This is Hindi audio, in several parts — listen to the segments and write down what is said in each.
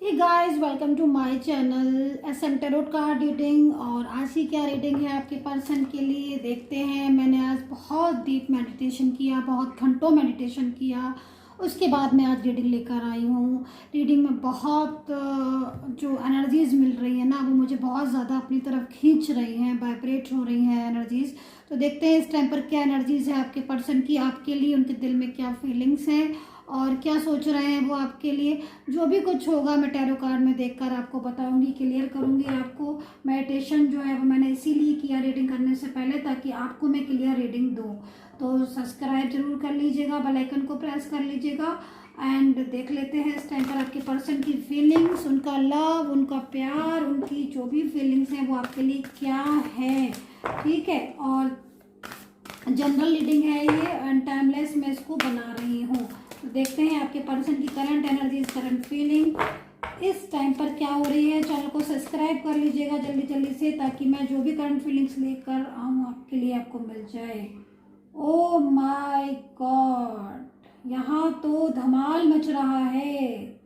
Hey guys, welcome to my channel SM tarot card reading. और आज की क्या रीडिंग है आपके पर्सन के लिए देखते हैं। मैंने आज बहुत डीप मेडिटेशन किया, बहुत घंटों मेडिटेशन किया, उसके बाद मैं आज रीडिंग लेकर आई हूँ। रीडिंग में बहुत जो एनर्जीज मिल रही है ना, वो मुझे बहुत ज़्यादा अपनी तरफ खींच रही हैं, वाइब्रेट हो रही हैं एनर्जीज। तो देखते हैं इस टाइम पर क्या एनर्जीज है आपके पर्सन की, आपके लिए उनके दिल में क्या फीलिंग्स हैं और क्या सोच रहे हैं वो आपके लिए। जो भी कुछ होगा मैं टैरो कार्ड में देखकर आपको बताऊंगी, क्लियर करूंगी आपको। मेडिटेशन जो है वो मैंने इसीलिए किया रीडिंग करने से पहले, ताकि आपको मैं क्लियर रीडिंग दूं। तो सब्सक्राइब जरूर कर लीजिएगा, बेल आइकन को प्रेस कर लीजिएगा। एंड देख लेते हैं इस टाइम पर आपके पर्सन की फीलिंग्स, उनका लव, उनका प्यार, उनकी जो भी फीलिंग्स हैं वो आपके लिए क्या है। ठीक है, और जनरल रीडिंग है ये एंड टाइमलेस मैं इसको बना रही हूँ। तो देखते हैं आपके पर्सन की करंट एनर्जीज, करंट फीलिंग इस टाइम पर क्या हो रही है। चैनल को सब्सक्राइब कर लीजिएगा जल्दी जल्दी से, ताकि मैं जो भी करंट फीलिंग्स लेकर आऊँ आपके लिए आपको मिल जाए। ओ माय गॉड, यहाँ तो धमाल मच रहा है,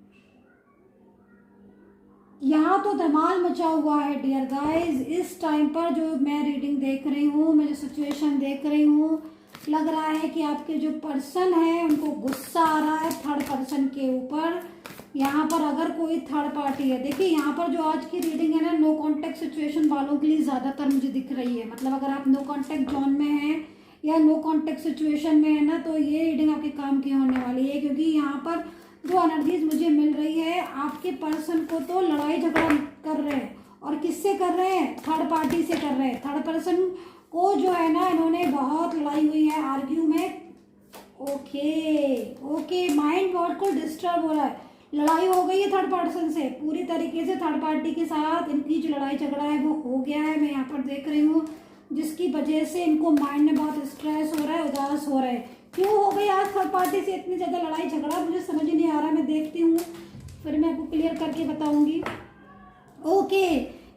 यहाँ तो धमाल मचा हुआ है डियर गाइस। इस टाइम पर जो मैं रीडिंग देख रही हूँ, मैं जो सिचुएशन देख रही हूँ, लग रहा है कि आपके जो पर्सन है उनको गुस्सा आ रहा है थर्ड पर्सन के ऊपर। यहाँ पर अगर कोई थर्ड पार्टी है, देखिए यहाँ पर जो आज की रीडिंग है ना, नो कॉन्टेक्ट सिचुएशन वालों के लिए ज़्यादातर मुझे दिख रही है। मतलब अगर आप नो कॉन्टेक्ट जोन में हैं या नो कॉन्टेक्ट सिचुएशन में है ना, तो ये रीडिंग आपके काम की होने वाली है। क्योंकि यहाँ पर जो एनर्जीज मुझे मिल रही है, आपके पर्सन को तो लड़ाई झगड़ा कर रहे हैं। और किससे कर रहे हैं? थर्ड पार्टी से कर रहे हैं। थर्ड पर्सन को जो है ना, इन्होंने बहुत लड़ाई हुई है, आर्ग्यू में। ओके, माइंड बहुत को डिस्टर्ब हो रहा है, लड़ाई हो गई है थर्ड पर्सन से पूरी तरीके से। थर्ड पार्टी के साथ इनकी जो लड़ाई झगड़ा है वो हो गया है, मैं यहाँ पर देख रही हूँ, जिसकी वजह से इनको माइंड में बहुत स्ट्रेस हो रहा है, उदास हो रहा है। क्यों हो गई आज थर्ड पार्टी से इतनी ज़्यादा लड़ाई झगड़ा, मुझे समझ नहीं आ रहा। मैं देखती हूँ, फिर मैं आपको क्लियर करके बताऊंगी। ओके,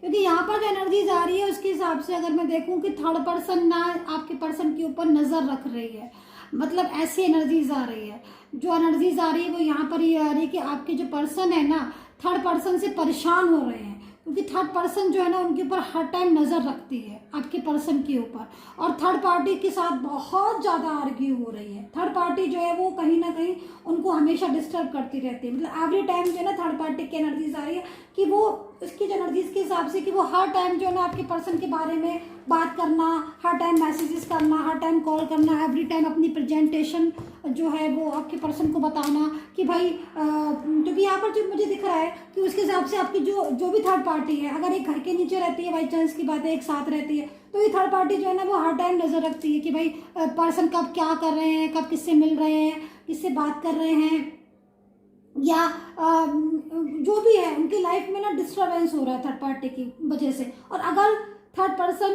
क्योंकि यहाँ पर जो एनर्जीज आ रही है उसके हिसाब से अगर मैं देखूं कि थर्ड पर्सन ना आपके पर्सन के ऊपर नज़र रख रही है, मतलब ऐसी एनर्जीज आ रही है। जो एनर्जीज आ रही है वो यहाँ पर ये आ रही है कि आपके जो पर्सन है ना, थर्ड पर्सन से परेशान हो रहे हैं। क्योंकि थर्ड पर्सन जो है ना, उनके ऊपर हर टाइम नज़र रखती है आपके पर्सन के ऊपर, और थर्ड पार्टी के साथ बहुत ज़्यादा आर्ग्यू हो रही है। थर्ड पार्टी जो है वो कहीं ना कहीं उनको हमेशा डिस्टर्ब करती रहती है। मतलब एवरी टाइम जो है ना, थर्ड पार्टी की एनर्जीज आ रही है कि वो उसकी जो एनर्जीज के हिसाब से कि वो हर टाइम जो है ना आपके पर्सन के बारे में बात करना, हर टाइम मैसेजेस करना, हर टाइम कॉल करना, एवरी टाइम अपनी प्रेजेंटेशन जो है वो आपके पर्सन को बताना कि भाई क्योंकि यहाँ पर जो मुझे दिख रहा है कि उसके हिसाब से आपकी जो भी थर्ड पार्टी है, अगर एक घर के नीचे रहती है, बाई चांस की बात है, एक साथ रहती है, तो ये थर्ड पार्टी जो है ना वो हर टाइम नज़र रखती है कि भाई पर्सन कब क्या कर रहे हैं, कब किससे मिल रहे हैं, किससे बात कर रहे हैं, या जो भी है उनकी लाइफ में ना डिस्टर्बेंस हो रहा है थर्ड पार्टी की वजह से। और अगर थर्ड पर्सन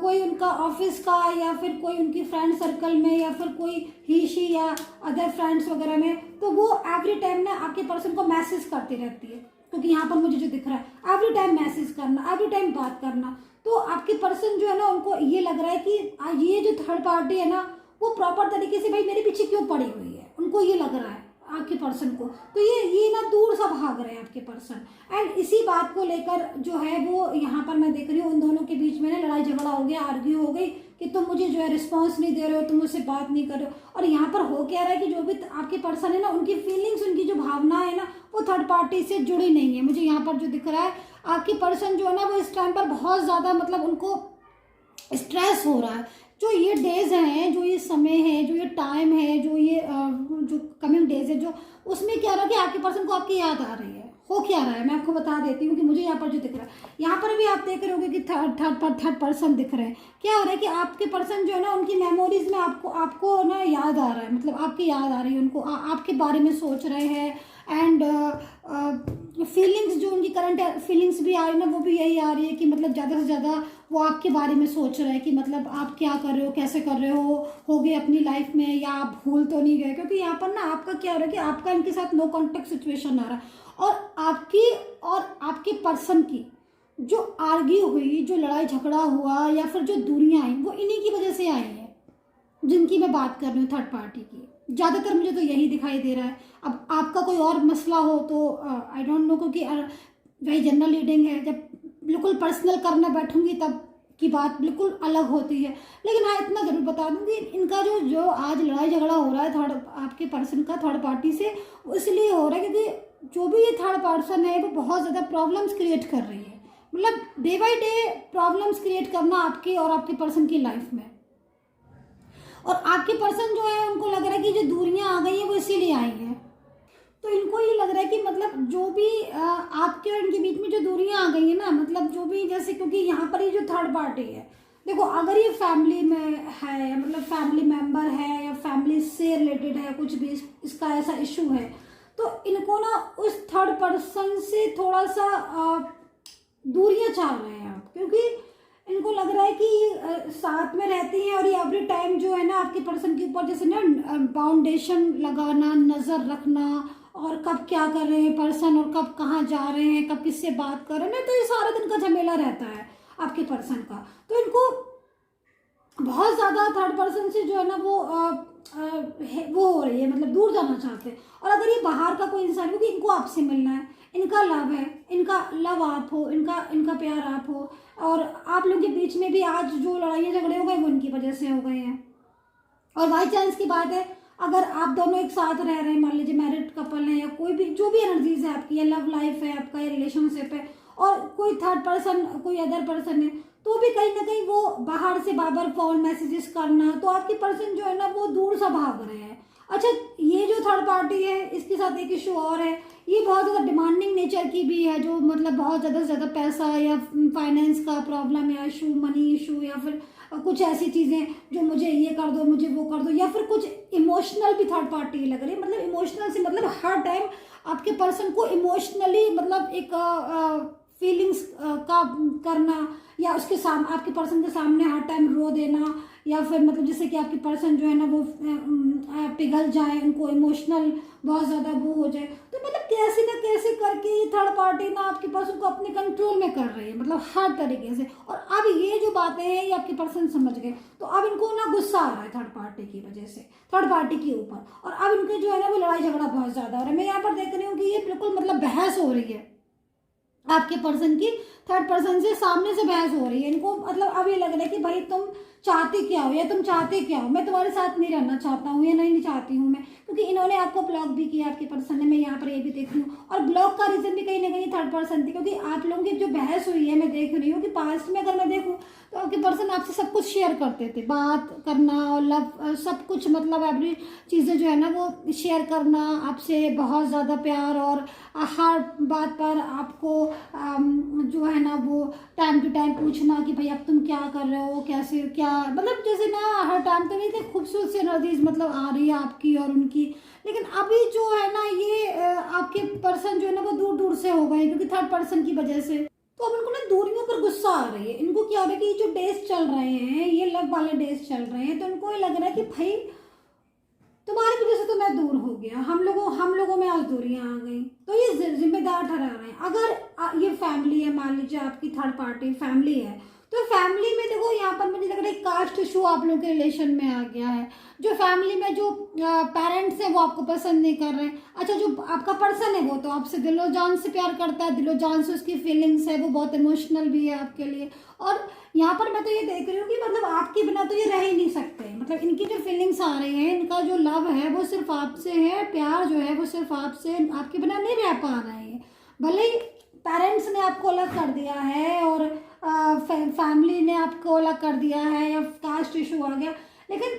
कोई उनका ऑफिस का या फिर कोई उनकी फ्रेंड सर्कल में या फिर कोई ही शी या अदर फ्रेंड्स वगैरह में, तो वो एवरी टाइम ना आपके पर्सन को मैसेज करती रहती है। क्योंकि यहाँ पर मुझे जो दिख रहा है एवरी टाइम मैसेज करना, एवरी टाइम बात करना, तो आपके पर्सन जो है ना उनको ये लग रहा है कि ये जो थर्ड पार्टी है ना वो प्रॉपर तरीके से भाई मेरे पीछे क्यों पड़ी हुई है, उनको ये लग रहा है आपके पर्सन को। तो ये ना दूर सा भाग रहे हैं आपके पर्सन। एंड इसी बात को लेकर जो है वो यहाँ पर मैं देख रही हूँ उन दोनों के बीच में ना लड़ाई झगड़ा हो गया, आर्ग्यू हो गई कि तुम मुझे जो है रिस्पॉन्स नहीं दे रहे हो, तुम मुझसे बात नहीं कर रहे हो। और यहाँ पर हो क्या रहा है कि जो भी आपके पर्सन है ना, उनकी फीलिंग्स, उनकी जो भावना है ना, वो थर्ड पार्टी से जुड़ी नहीं है। मुझे यहाँ पर जो दिख रहा है, आपके पर्सन जो है ना वो इस टाइम पर बहुत ज़्यादा मतलब उनको स्ट्रेस हो रहा है। जो ये डेज हैं, जो ये समय है, जो ये टाइम है, जो ये जो कमिंग डेज है, जो उसमें क्या रहा है कि आपके पर्सन को आपकी याद आ रही है। हो क्या रहा है मैं आपको बता देती हूँ कि मुझे यहाँ पर जो दिख रहा है, यहाँ पर भी आप देख रहे होगे कि थर्ड पर्सन दिख रहे हैं। क्या हो रहा है कि आपके पर्सन जो है ना, उनकी मेमोरीज में आपको ना याद आ रहा है, मतलब आपकी याद आ रही है उनको, आपके बारे में सोच रहे हैं। एंड फीलिंग्स जो उनकी करंट फीलिंग्स भी आ रही है ना, वो भी यही आ रही है कि मतलब ज़्यादा से ज़्यादा वो आपके बारे में सोच रहे हैं कि मतलब आप क्या कर रहे हो, कैसे कर रहे हो गए अपनी लाइफ में, या आप भूल तो नहीं गए। क्योंकि यहाँ पर ना आपका क्या हो रहा है कि आपका इनके साथ नो कॉन्टेक्ट सिचुएशन आ रहा है, और आपकी और आपके पर्सन की जो आर्ग्यू हुई, जो लड़ाई झगड़ा हुआ या फिर जो दूरियां आई, वो इन्हीं की वजह से आई है, जिनकी मैं बात कर रही हूँ थर्ड पार्टी की। ज़्यादातर मुझे तो यही दिखाई दे रहा है। अब आपका कोई और मसला हो तो आई डोंट नो, क्योंकि वही जनरल रीडिंग है, जब बिल्कुल पर्सनल करने बैठूंगी तब की बात बिल्कुल अलग होती है। लेकिन हाँ, इतना ज़रूर बता दूंगी, इनका जो जो आज लड़ाई झगड़ा हो रहा है थर्ड, आपके पर्सन का थर्ड पार्टी से, वो इसलिए हो रहा है क्योंकि जो भी ये थर्ड पर्सन है वो बहुत ज़्यादा प्रॉब्लम्स क्रिएट कर रही है। मतलब day by day problems create करना आपकी और आपके पर्सन की लाइफ में। और आपके पर्सन जो है उनको लग रहा है कि जो दूरियां आ गई हैं वो इसीलिए आई हैं। तो इनको ये लग रहा है कि मतलब जो भी आपके और इनके बीच में जो दूरियां आ गई हैं ना, मतलब जो भी, जैसे क्योंकि यहाँ पर ये जो थर्ड पार्टी है, देखो अगर ये फैमिली में है, मतलब फैमिली मेंबर है या फैमिली से रिलेटेड है, कुछ भी इसका ऐसा इशू है, तो इनको ना उस थर्ड पर्सन से थोड़ा सा दूरियां चाह रहे हैं आप, क्योंकि इनको लग रहा है कि साथ में रहती हैं और ये एवरी टाइम जो है ना आपके पर्सन के ऊपर जैसे ना बाउंडेशन लगाना, नज़र रखना, और कब क्या कर रहे हैं पर्सन और कब कहाँ जा रहे हैं, कब किससे बात कर रहे हैं ना, तो ये सारा दिन का झमेला रहता है आपके पर्सन का। तो इनको बहुत ज़्यादा थर्ड पर्सन से जो है ना वो वो हो रही है, मतलब दूर जाना चाहते हैं। और अगर ये बाहर का कोई इंसान, क्योंकि इनको आपसे मिलना है, इनका लव है, इनका लव आप हो, इनका प्यार आप हो, और आप लोगों के बीच में भी आज जो लड़ाइयाँ झगड़े हो गए वो इनकी वजह से हो गए हैं। और बाई चांस की बात है, अगर आप दोनों एक साथ रह रहे हैं, मान लीजिए मैरिड कपल है या कोई भी जो भी एनर्जीज है आपकी, या लव लाइफ है आपका, या रिलेशनशिप है, और कोई थर्ड पर्सन, कोई अदर पर्सन है, तो भी कहीं ना कहीं वो बाहर से बार फोन मैसेजेस करना, तो आपकी पर्सन जो है ना वो दूर सा भाग रहे हैं। अच्छा, ये जो थर्ड पार्टी है इसके साथ एक इशू और है, ये बहुत ज़्यादा डिमांडिंग नेचर की भी है, जो मतलब बहुत ज़्यादा से ज़्यादा पैसा या फाइनेंस का प्रॉब्लम या इशू, मनी इशू, या फिर कुछ ऐसी चीज़ें जो मुझे ये कर दो, मुझे वो कर दो, या फिर कुछ इमोशनल भी थर्ड पार्टी लग रही है। मतलब इमोशनल से मतलब हर टाइम आपके पर्सन को इमोशनली, मतलब एक फीलिंग्स का करना, या उसके सामने, आपके पर्सन के सामने हर टाइम रो देना, या फिर मतलब जैसे कि आपकी पर्सन जो है ना वो पिघल जाए, उनको इमोशनल बहुत ज़्यादा वो हो जाए। तो मतलब कैसे ना कैसे करके ये थर्ड पार्टी ना आपके पर्सन को अपने कंट्रोल में कर रही है, मतलब हर तरीके से। और अब ये जो बातें हैं ये आपके पर्सन समझ गए, तो अब इनको ना गुस्सा आ रहा है थर्ड पार्टी की वजह से, थर्ड पार्टी के ऊपर। और अब इनके जो है ना वो लड़ाई झगड़ा बहुत ज़्यादा हो रहा है। मैं यहाँ पर देख रही हूँ कि ये बिल्कुल मतलब बहस हो रही है आपके पर्सन की, थर्ड पर्सन से सामने से बहस हो रही है। इनको मतलब अब ये लग रहा है कि भाई तुम चाहते क्या हो, या तुम चाहते क्या हो, मैं तुम्हारे साथ नहीं रहना चाहता हूँ, या नहीं चाहती हूँ मैं, क्योंकि इन्होंने आपको ब्लॉक भी किया आपके पर्सन ने, मैं यहाँ पर ये भी देख रही हूँ। और ब्लॉक का रीजन भी कहीं ना कहीं थर्ड पर्सन थी, क्योंकि आप लोगों की जो बहस हुई है मैं देख रही हूँ कि पास्ट में अगर मैं देखूँ तो आपके पर्सन आपसे सब कुछ शेयर करते थे, बात करना और लव सब कुछ, मतलब एवरी चीज़ें जो है ना वो शेयर करना, आपसे बहुत ज़्यादा प्यार, और हर बात पर आपको जो है ना वो टाइम टू टाइम पूछना कि भाई अब तुम क्या कर रहे हो, कैसे क्या, मतलब जैसे ना हर टाइम तो नहीं थे, खूबसूरत सी एनर्जीज मतलब आ रही है आपकी और उनकी। लेकिन अभी जो है ना ये आपके पर्सन जो है ना वो दूर दूर से हो गए, क्योंकि थर्ड पर्सन की वजह से। तो अब इनको ना दूरियों पर गुस्सा आ रही है। इनको क्या हो रहा है कि जो डेज चल रहे हैं, ये लव वाले डेज चल रहे हैं, तो इनको ये लग रहा है कि भाई तुम्हारी वजह से तो मैं दूर हो गया, हम लोगों में आज दूरियां आ गई, तो ये जिम्मेदार ठहरा रहे हैं। अगर ये फैमिली है, मान लीजिए आपकी थर्ड पार्टी फैमिली है, तो फैमिली में देखो यहाँ पर मुझे लग रहा है कास्ट इशू आप लोगों के रिलेशन में आ गया है। जो फैमिली में जो पेरेंट्स हैं वो आपको पसंद नहीं कर रहे हैं। अच्छा, जो आपका पर्सन है वो तो आपसे दिलो जान से प्यार करता है, दिलो जान से उसकी फीलिंग्स है, वो बहुत इमोशनल भी है आपके लिए। और यहाँ पर मैं तो ये देख रही हूँ कि मतलब आपके बिना तो ये रह ही नहीं सकते, मतलब इनकी जो फीलिंग्स आ रही हैं, इनका जो लव है वो सिर्फ आपसे है, प्यार जो है वो सिर्फ आपसे, आपके बिना नहीं रह पा रहे हैं। भले ही पेरेंट्स ने आपको अलग कर दिया है और फैमिली ने आपको अलग कर दिया है, या कास्ट इशू आ गया, लेकिन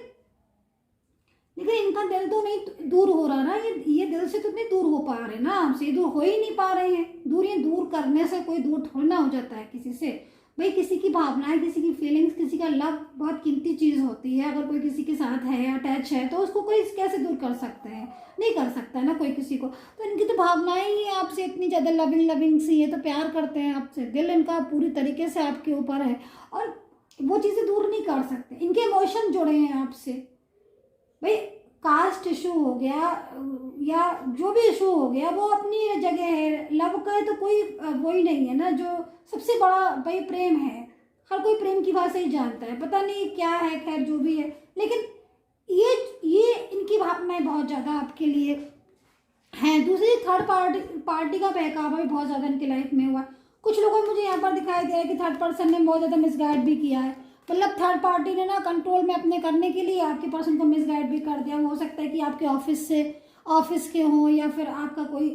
इनका दिल तो नहीं दूर हो रहा ना, ये दिल से तो नहीं दूर हो पा रहे ना आपसे, ये दूर हो ही नहीं पा रहे हैं। दूरियां दूर करने से कोई दूर थोड़ा ना हो जाता है किसी से। भाई किसी की भावनाएं, किसी की फीलिंग्स, किसी का लव बहुत कीमती चीज़ होती है। अगर कोई किसी के साथ है, अटैच है, तो उसको कोई कैसे दूर कर सकता है, नहीं कर सकता है ना कोई किसी को। तो इनकी तो भावनाएं ही आपसे इतनी ज़्यादा लविंग सी है, तो प्यार करते हैं आपसे, दिल इनका पूरी तरीके से आपके ऊपर है, और वो चीज़ें दूर नहीं कर सकते। इनके इमोशन जुड़े हैं आपसे। भाई कास्ट इशू हो गया या जो भी इशू हो गया वो अपनी जगह है, लव का है तो कोई वो ही नहीं है ना जो सबसे बड़ा भाई प्रेम है। हर कोई प्रेम की भाषा ही जानता है, पता नहीं क्या है, खैर जो भी है। लेकिन ये इनकी भावनाएं बहुत ज़्यादा आपके लिए हैं। दूसरी थर्ड पार्टी का बहकावा भी बहुत ज़्यादा इनकी लाइफ में हुआ। कुछ लोगों को मुझे यहाँ पर दिखाई दे रहा है कि थर्ड पर्सन ने बहुत ज़्यादा मिसगाइड भी किया है। मतलब थर्ड पार्टी ने ना कंट्रोल में अपने करने के लिए आपके पर्सन को मिसगाइड भी कर दिया। हो सकता है कि आपके ऑफिस के हों, या फिर आपका कोई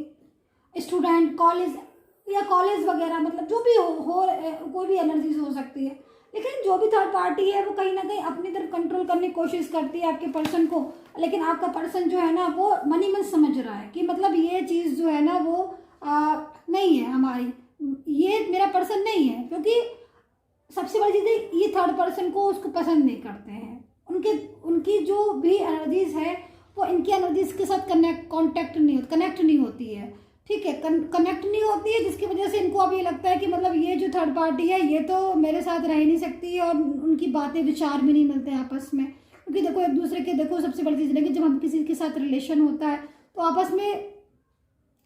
स्टूडेंट कॉलेज वगैरह, मतलब जो भी हो कोई भी एनर्जीज हो सकती है। लेकिन जो भी थर्ड पार्टी है वो कहीं ना कहीं अपनी तरफ कंट्रोल करने की कोशिश करती है आपके पर्सन को। लेकिन आपका पर्सन जो है ना वो मन ही मन समझ रहा है कि मतलब ये चीज़ जो है ना वो नहीं है हमारी, ये मेरा पर्सन नहीं है। क्योंकि सबसे बड़ी चीज़ है ये थर्ड पर्सन को उसको पसंद नहीं करते हैं। उनकी जो भी एनर्जीज है वो इनकी एनर्जीज के साथ कनेक्ट नहीं होती है। ठीक है, कनेक्ट नहीं होती है, जिसकी वजह से इनको अब ये लगता है कि मतलब ये जो थर्ड पार्टी है ये तो मेरे साथ रह नहीं सकती है, और उनकी बातें विचार भी नहीं मिलते हैं आपस में। क्योंकि देखो एक दूसरे के, देखो सबसे बड़ी चीज़ है कि जब हम किसी के साथ रिलेशन होता है तो आपस में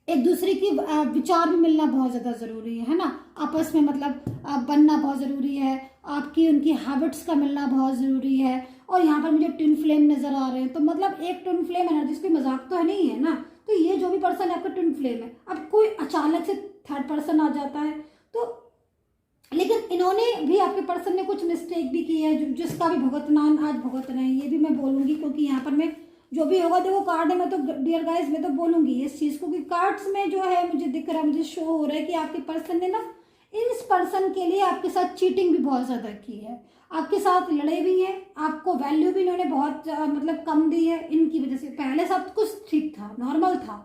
एक दूसरे की विचार भी मिलना बहुत ज़्यादा ज़रूरी है ना। आपस में मतलब बनना बहुत ज़रूरी है, आपकी उनकी हैबिट्स का मिलना बहुत ज़रूरी है। और यहाँ पर मुझे ट्विन फ्लेम नज़र आ रहे हैं, तो मतलब एक ट्विन फ्लेम एनर्जीज कोई मजाक तो है नहीं है ना। तो ये जो भी पर्सन है आपका ट्विन फ्लेम है। अब कोई अचानक से थर्ड पर्सन आ जाता है तो, लेकिन इन्होंने भी, आपके पर्सन ने कुछ मिस्टेक भी की है जिसका भी भुगतान आज भुगत रहे हैं, ये भी मैं बोलूँगी। क्योंकि यहाँ पर मैं जो भी होगा, देखो कार्ड है, मैं तो डियर गाइस मैं तो बोलूँगी इस चीज़ को कि कार्ड्स में जो है मुझे दिख रहा है, मुझे शो हो रहा है कि आपके पर्सन ने ना इस पर्सन के लिए आपके साथ चीटिंग भी बहुत ज़्यादा की है, आपके साथ लड़े भी हैं, आपको वैल्यू भी इन्होंने बहुत मतलब कम दी है इनकी वजह से। पहले सब कुछ ठीक था, नॉर्मल था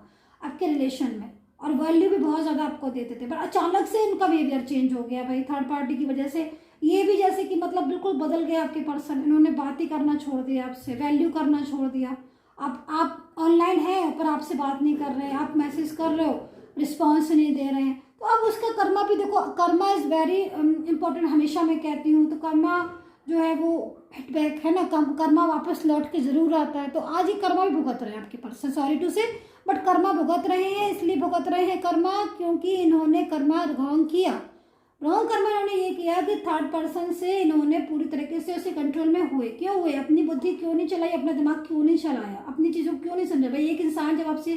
आपके रिलेशन में, और वैल्यू भी बहुत ज़्यादा आपको देते थे, पर अचानक से इनका बिहेवियर चेंज हो गया भाई थर्ड पार्टी की वजह से। ये भी जैसे कि मतलब बिल्कुल बदल गया आपके पर्सन। इन्होंने बात ही करना छोड़ दिया आपसे, वैल्यू करना छोड़ दिया। आप ऑनलाइन हैं पर आपसे बात नहीं कर रहे हैं, आप मैसेज कर रहे हो रिस्पॉन्स नहीं दे रहे हैं। तो अब उसका कर्मा भी देखो, कर्मा इज़ वेरी इंपॉर्टेंट, हमेशा मैं कहती हूँ। तो कर्मा जो है वो हिटबैक है ना, कर्मा वापस लौट के ज़रूर आता है। तो आज ये कर्मा भी भुगत रहे हैं आपके पर्सन, सॉरी टू से, बट कर्मा भुगत रहे हैं। इसलिए भुगत रहे हैं कर्मा क्योंकि इन्होंने कर्मा रॉन्ग किया। रॉन्ग कर्मा इन्होंने ये किया कि थर्ड पर्सन से इन्होंने पूरी तरीके से उसे कंट्रोल में हुए। क्यों हुए? अपनी बुद्धि क्यों नहीं चलाई, अपना दिमाग क्यों नहीं चलाया, अपनी चीज़ों को क्यों नहीं समझा। भाई एक इंसान जब आपसे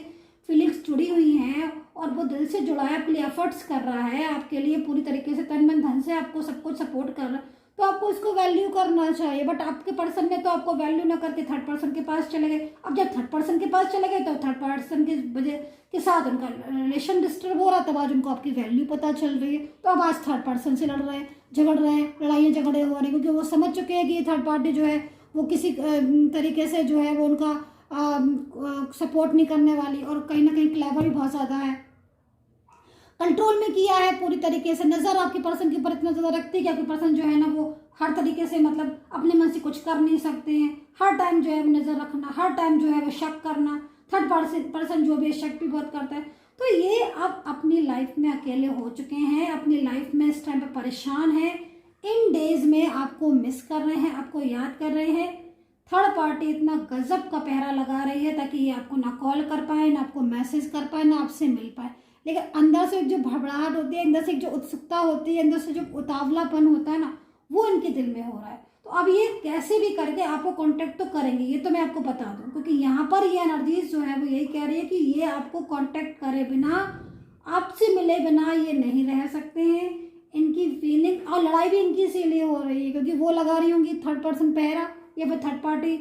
फीलिंग्स जुड़ी हुई हैं और वो दिल से जुड़ा है, आपके लिए एफर्ट्स कर रहा है, आपके लिए पूरी तरीके से तन मन धन से आपको सब कुछ सपोर्ट कर रहा है, तो आपको उसको वैल्यू करना चाहिए। बट आपके पर्सन ने तो आपको वैल्यू ना करके थर्ड पर्सन के पास चले गए। अब जब थर्ड पर्सन के पास चले गए तो थर्ड पर्सन की वजह के साथ उनका रिलेशन डिस्टर्ब हो रहा, तब आज उनको आपकी वैल्यू पता चल रही है। तो अब आज थर्ड पर्सन से लड़ रहे हैं, झगड़ रहे हैं, लड़ाइयाँ झगड़े हो रहे हैं, क्योंकि वो समझ चुके हैं कि ये थर्ड पार्टी जो है वो किसी तरीके से जो है वो उनका सपोर्ट नहीं करने वाली, और कहीं ना कहीं क्लेवर भी बहुत ज़्यादा है, कंट्रोल में किया है पूरी तरीके से। नज़र आपके पर्सन के ऊपर इतना ज़्यादा रखती है कि आपके पर्सन जो है ना वो हर तरीके से मतलब अपने मन से कुछ कर नहीं सकते हैं। हर टाइम जो है वो नज़र रखना, हर टाइम जो है वो शक करना, थर्ड पर्सन जो भी शक भी बहुत करता है। तो ये अब अपनी लाइफ में अकेले हो चुके हैं, अपनी लाइफ में इस टाइम पर परेशान हैं, इन डेज में आपको मिस कर रहे हैं, आपको याद कर रहे हैं। थर्ड पार्टी इतना गजब का पहरा लगा रही है ताकि ये आपको ना कॉल कर पाए, ना आपको मैसेज कर पाए, ना आपसे मिल पाए। लेकिन अंदर से जो भड़बड़ाहट होती है, अंदर से जो उत्सुकता होती है, अंदर से जो उतावलापन होता है ना, वो इनके दिल में हो रहा है। तो अब ये कैसे भी करके आपको कांटेक्ट तो करेंगे, ये तो मैं आपको बता दूं, क्योंकि यहाँ पर ये एनर्जीज जो है वो यही कह रही है कि ये आपको कांटेक्ट करे बिना, आपसे मिले बिना ये नहीं रह सकते हैं। इनकी फीलिंग और लड़ाई भी इनकी इसीलिए हो रही है क्योंकि वो लगा रही होंगी थर्ड पर्सन पहरा, या फिर थर्ड पार्टी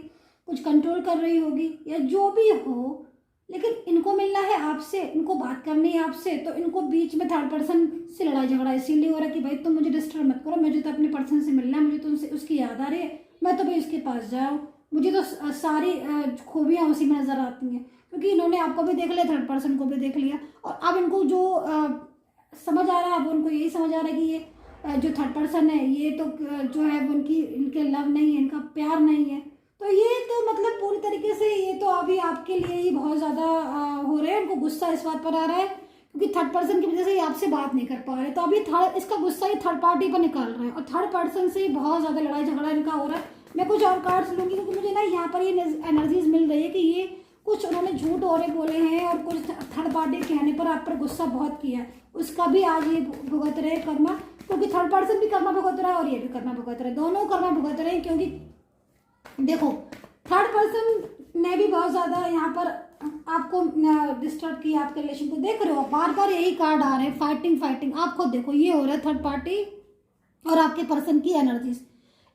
कुछ कंट्रोल कर रही होगी, या जो भी हो। लेकिन इनको मिलना है आपसे, इनको बात करनी है आपसे, तो इनको बीच में थर्ड पर्सन से लड़ाई झगड़ा इसीलिए हो रहा है कि भाई तुम मुझे डिस्टर्ब मत करो, मुझे तो अपने पर्सन से मिलना है, मुझे तो उनसे उसकी याद आ रही है, मैं तो भाई उसके पास जाऊँ, मुझे तो सारी खूबियाँ उसी में नज़र आती हैं। क्योंकि इन्होंने आपको भी देख लिया, थर्ड पर्सन को भी देख लिया, और अब इनको जो समझ आ रहा है, अब उनको यही समझ आ रहा है कि ये जो थर्ड पर्सन है ये तो जो है उनकी इनके लव नहीं है, इनका प्यार नहीं है। तो ये तो मतलब पूरी तरीके से ये तो अभी आपके लिए ही बहुत ज़्यादा हो रहे हैं। उनको गुस्सा इस बात पर आ रहा है क्योंकि थर्ड पर्सन की वजह से ये आपसे बात नहीं कर पा रहे, तो अभी इसका गुस्सा ये थर्ड पार्टी पर निकाल रहे हैं, और थर्ड पर्सन से बहुत ज़्यादा लड़ाई झगड़ा इनका हो रहा है। मैं कुछ और कार्ड्स लूँगी क्योंकि मुझे ना यहाँ पर ये एनर्जीज मिल रही है कि ये कुछ उन्होंने झूठ और बोले हैं, और कुछ थर्ड पार्टी कहने पर आप पर गुस्सा बहुत किया है, उसका भी आज ये भुगत रहे कर्मा। क्योंकि थर्ड पर्सन भी कर्मा भुगत रहा है और ये भी कर्मा भुगत रहे, दोनों कर्मा भुगत रहे हैं। क्योंकि देखो थर्ड पर्सन ने भी बहुत ज़्यादा यहाँ पर आपको डिस्टर्ब किया, आपके रिलेशन को। देख रहे हो बार बार यही कार्ड आ रहे हैं, फाइटिंग फाइटिंग। आप खुद देखो, ये हो रहा है थर्ड पार्टी और आपके पर्सन की एनर्जीज।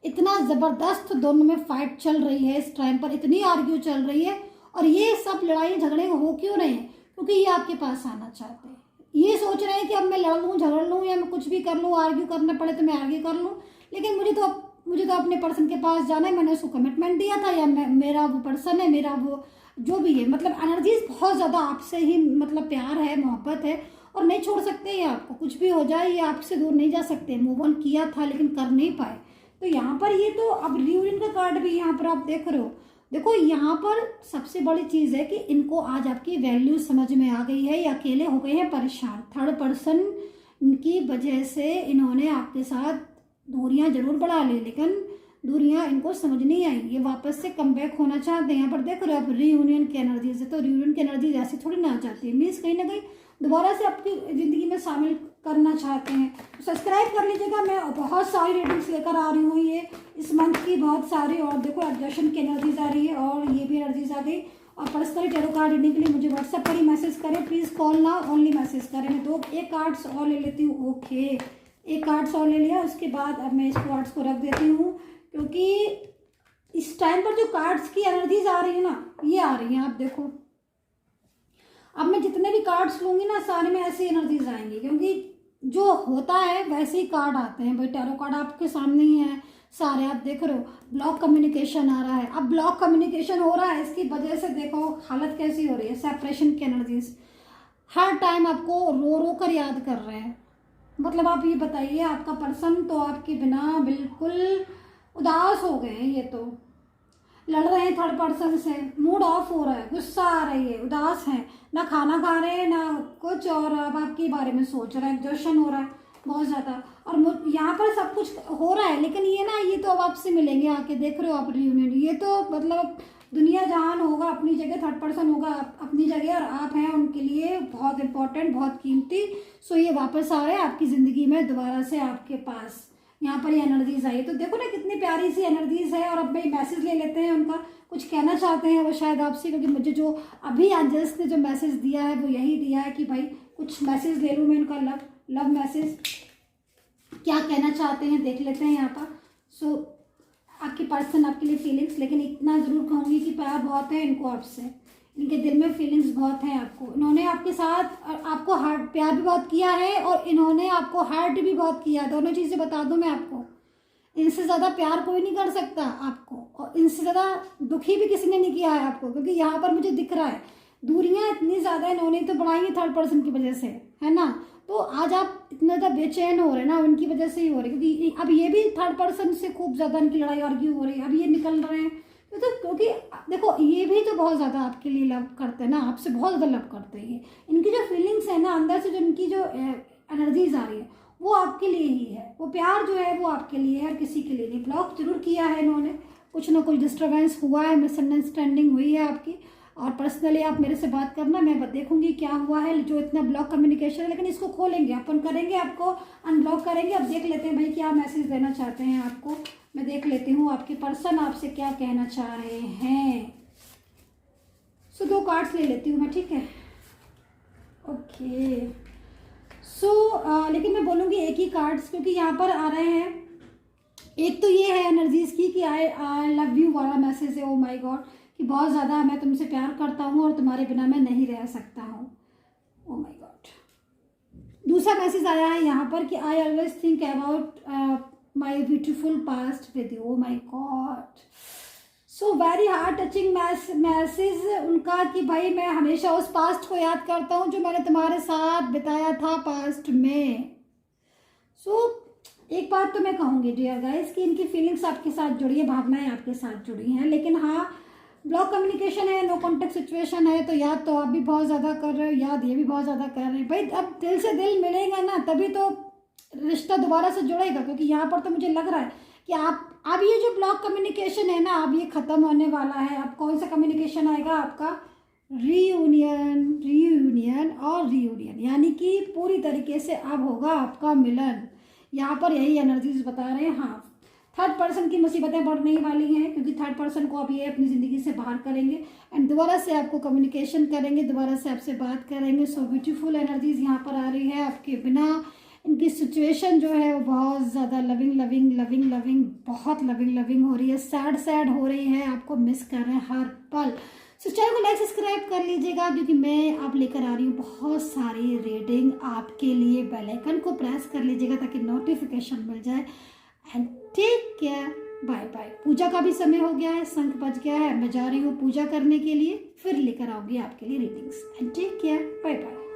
इतना ज़बरदस्त दोनों में फाइट चल रही है इस टाइम पर, इतनी आर्ग्यू चल रही है। और ये सब लड़ाई झगड़े हो क्यों रहे हैं? क्योंकि ये आपके पास आना चाहते हैं। ये सोच रहे हैं कि अब मैं लड़ लूँ, झगड़ लूँ, या मैं कुछ भी कर लूँ, आर्ग्यू करना पड़े तो मैं आर्ग्यू कर लूँ, लेकिन मुझे तो अपने पर्सन के पास जाना है। मैंने उसको कमिटमेंट दिया था, या मेरा वो पर्सन है, मेरा वो जो भी है, मतलब एनर्जीज बहुत ज़्यादा आपसे ही, मतलब प्यार है, मोहब्बत है, और नहीं छोड़ सकते ये आपको। कुछ भी हो जाए ये आपसे दूर नहीं जा सकते। मूव ऑन किया था लेकिन कर नहीं पाए। तो यहाँ पर ये तो अब रियूनियन का कार्ड भी यहाँ पर आप देख रहे हो। देखो यहाँ पर सबसे बड़ी चीज़ है कि इनको आज आपकी वैल्यू समझ में आ गई है, या अकेले हो गए हैं परेशान। थर्ड पर्सन की वजह से इन्होंने आपके साथ दूरियां जरूर बढ़ा ली, लेकिन दूरियां इनको समझ नहीं आई। ये वापस से कम बैक होना चाहते हैं। यहाँ पर देख रहे हो आप रियूनियन की एनर्जीज है, तो रियूनियन की एनर्जीज ऐसी थोड़ी ना आ जाती है। मीन्स कहीं ना कहीं दोबारा से आपकी ज़िंदगी में शामिल करना चाहते हैं। तो सब्सक्राइब कर लीजिएगा। मैं बहुत सारी रेटिंग्स लेकर आ रही हूँ ये इस मंथ की, बहुत सारी। और देखो एडजस्टमेंट की एनर्जीज आ रही है, और ये भी एनर्जीज आ गई। और पर्सनली टेरो कार्ड लेने के लिए मुझे व्हाट्सएप पर ही मैसेज करें प्लीज़, कॉल ना, ओनली मैसेज करें। मैं एक कार्ड्स और ले लेती हूँ। ओके, एक कार्ड्स और ले लिया। उसके बाद अब मैं इस कार्ड्स को रख देती हूँ, क्योंकि इस टाइम पर जो कार्ड्स की एनर्जीज आ रही है ना, ये आ रही हैं। आप देखो अब मैं जितने भी कार्ड्स लूँगी ना, सारे में ऐसी एनर्जीज आएंगी, क्योंकि जो होता है वैसे ही कार्ड आते हैं भाई। टैरो कार्ड आपके सामने ही है सारे, आप देख रहे हो। ब्लॉक कम्युनिकेशन आ रहा है। अब ब्लॉक कम्युनिकेशन हो रहा है, इसकी वजह से देखो हालत कैसी हो रही है। सेपरेशन की एनर्जीज हर टाइम आपको रो रो कर याद कर रहे हैं। मतलब आप ये बताइए, आपका पर्सन तो आपके बिना बिल्कुल उदास हो गए हैं। ये तो लड़ रहे हैं थर्ड पर्सन से, मूड ऑफ हो रहा है, गुस्सा आ रही है, उदास हैं, ना खाना खा रहे हैं ना कुछ, और अब आपके बारे में सोच रहे हैं। एग्जॉशन हो रहा है बहुत ज़्यादा, और यहाँ पर सब कुछ हो रहा है, लेकिन ये ना, ये तो अब आपसे मिलेंगे आके। देख रहे हो आप रियूनियन, ये तो मतलब दुनिया जहान होगा अपनी जगह, थर्ड पर्सन होगा अपनी जगह, और आप हैं उनके लिए बहुत इंपॉर्टेंट, बहुत कीमती। सो ये वापस आ रहे हैं आपकी ज़िंदगी में दोबारा से आपके पास। यहाँ पर ये एनर्जीज आई, तो देखो ना कितनी प्यारी सी एनर्जीज है। और अब भाई मैसेज ले लेते हैं उनका, कुछ कहना चाहते हैं वो शायद आपसे, क्योंकि मुझे जो अभी एंजल्स ने जो मैसेज दिया है वो यही दिया है कि भाई कुछ मैसेज ले लूँ मैं उनका, लव मैसेज क्या कहना चाहते हैं देख लेते हैं यहाँ पर। सो आपके पर्सन आपके लिए फीलिंग्स, लेकिन इतना ज़रूर कहूँगी कि प्यार बहुत है इनको आपसे, इनके दिल में फीलिंग्स बहुत हैं आपको। इन्होंने आपके साथ आपको हार्ट प्यार भी बहुत किया है, और इन्होंने आपको हार्ट भी बहुत किया है। दोनों चीज़ें बता दूं मैं आपको, इनसे ज़्यादा प्यार कोई नहीं कर सकता आपको, और इनसे ज़्यादा दुखी भी किसी ने नहीं किया है आपको। क्योंकि यहाँ पर मुझे दिख रहा है दूरियाँ इतनी ज़्यादा इन्होंने तो बढ़ाई है थर्ड पर्सन की वजह से, है ना। तो आज आप इतना ज़्यादा बेचैन हो रहे हैं ना, उनकी वजह से ही हो रही है। क्योंकि अब ये भी थर्ड पर्सन से खूब ज़्यादा इनकी लड़ाई आर्ग्यू हो रही है। अब ये निकल रहे हैं तो क्योंकि देखो ये भी तो बहुत ज़्यादा आपके लिए लव करते हैं ना, आपसे बहुत ज़्यादा लव करते हैं। इनकी जो फीलिंग्स है ना अंदर से, जो इनकी जो एनर्जीज आ रही है वो आपके लिए ही है। वो प्यार जो है वो आपके लिए है और किसी के लिए नहीं। ब्लॉक जरूर किया है इन्होंने, कुछ ना कुछ डिस्टर्बेंस हुआ है, मिसअंडरस्टैंडिंग हुई है आपकी। और पर्सनली आप मेरे से बात करना, मैं देखूंगी क्या हुआ है जो इतना ब्लॉक कम्युनिकेशन है। लेकिन इसको खोलेंगे, अपन करेंगे, आपको अनब्लॉक करेंगे। अब देख लेते हैं भाई क्या मैसेज देना चाहते हैं आपको। मैं देख लेती हूँ आपके पर्सन आपसे क्या कहना चाह रहे हैं। सो 2 कार्ड्स ले लेती हूँ मैं, ठीक है। ओके सो लेकिन मैं बोलूँगी एक ही कार्ड्स, क्योंकि यहाँ पर आ रहे हैं। एक तो ये है एनर्जीज की कि आई लव यू वाला मैसेज है। ओ माय गॉड, कि बहुत ज़्यादा मैं तुमसे प्यार करता हूँ और तुम्हारे बिना मैं नहीं रह सकता हूँ। Oh my God. दूसरा मैसेज आया है यहाँ पर कि I always think about my beautiful past with you. Oh my God, so very heart touching message उनका कि भाई मैं हमेशा उस पास्ट को याद करता हूँ जो मैंने तुम्हारे साथ बिताया था पास्ट में। एक बात तो मैं कहूँगी डियर गाइस कि इनकी फीलिंग्स आपके साथ जुड़ी है, भावनाएं आपके साथ जुड़ी हैं। लेकिन हाँ, ब्लॉक कम्युनिकेशन है, नो कॉन्टेक्ट सिचुएशन है, तो याद तो आप भी बहुत ज़्यादा कर रहे हो, याद ये भी बहुत ज़्यादा कर रहे हैं। भाई अब दिल से दिल मिलेगा ना तभी तो रिश्ता दोबारा से जुड़ेगा। क्योंकि यहाँ पर तो मुझे लग रहा है कि आप अब ये जो ब्लॉक कम्युनिकेशन है ना, अब ये ख़त्म होने वाला है। अब कौन सा कम्युनिकेशन आएगा आपका? रीयूनियन, रीयूनियन और रीयूनियन, यानी कि पूरी तरीके से अब होगा आपका मिलन। यहाँ पर यही एनर्जीज बता रहे हैं। हाँ, थर्ड पर्सन की मुसीबतें बढ़ने ही वाली हैं, क्योंकि थर्ड पर्सन को आप ये अपनी ज़िंदगी से बाहर करेंगे एंड दोबारा से आपको कम्युनिकेशन करेंगे, दोबारा से आपसे बात करेंगे। सो ब्यूटीफुल एनर्जीज यहाँ पर आ रही है आपके बिना। इनकी सिचुएशन जो है वो बहुत ज़्यादा लविंग लविंग लविंग लविंग, बहुत लविंग लविंग हो रही है, सैड सैड हो रही है, आपको मिस कर रहे हैं हर पल। सो चैनल को लाइक सब्सक्राइब कर लीजिएगा, क्योंकि मैं आप लेकर आ रही हूँ बहुत सारी रीडिंग आपके लिए। बेल आइकन को प्रेस कर लीजिएगा ताकि नोटिफिकेशन मिल जाए। And take care, bye bye. पूजा का भी समय हो गया है, शंख बज गया है, मैं जा रही हूँ पूजा करने के लिए, फिर लेकर आऊँगी आपके लिए readings. And take care, bye bye.